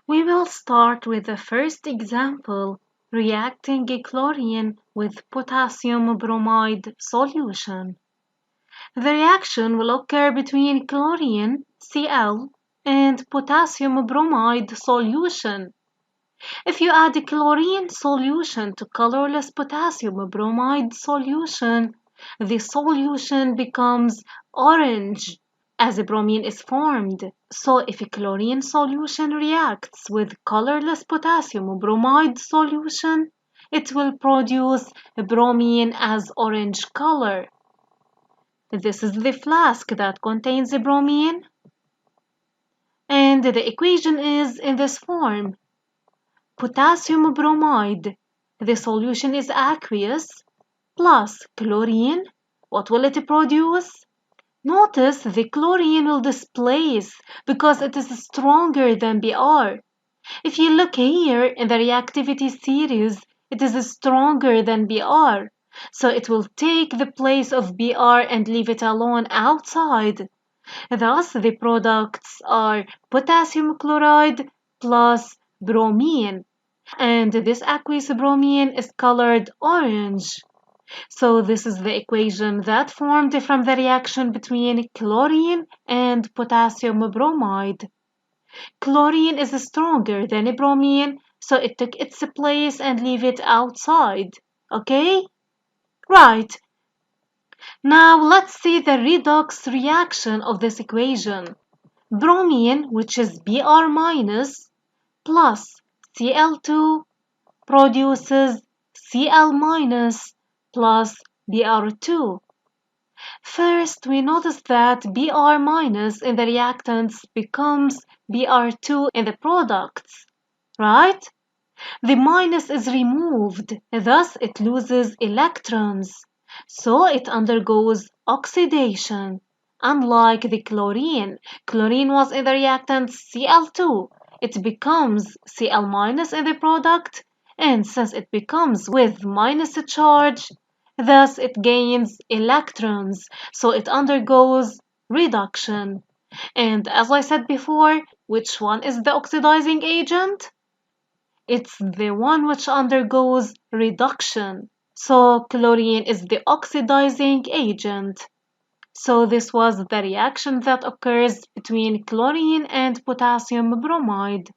We will start with the first example, reacting chlorine with potassium bromide solution. The reaction will occur between chlorine, Cl, and potassium bromide solution. If you add a chlorine solution to colorless potassium bromide solution, the solution becomes orange as a bromine is formed. So if a chlorine solution reacts with colorless potassium bromide solution, it will produce a bromine as orange color. This is the flask that contains the bromine, and the equation is in this form. Potassium bromide, the solution is aqueous, plus chlorine, what will it produce? Notice the chlorine will displace because it is stronger than Br. If you look here in the reactivity series, it is stronger than Br. So it will take the place of Br and leave it alone outside. Thus, the products are potassium chloride plus bromine. And this aqueous bromine is colored orange. So this is the equation that formed from the reaction between chlorine and potassium bromide. Chlorine is stronger than bromine, so it took its place and leave it outside. Okay? Right. Now let's see the redox reaction of this equation. Bromine, which is Br minus, plus Cl2 produces Cl minus plus Br2. First, we notice that Br minus in the reactants becomes Br2 in the products, right? The minus is removed, thus it loses electrons, so it undergoes oxidation. Unlike the chlorine, chlorine was in the reactant Cl2. It becomes Cl minus in the product, and since it becomes with minus charge, thus it gains electrons, so it undergoes reduction. And as I said before, which one is the oxidizing agent? It's the one which undergoes reduction. So chlorine is the oxidizing agent. So this was the reaction that occurs between chlorine and potassium bromide.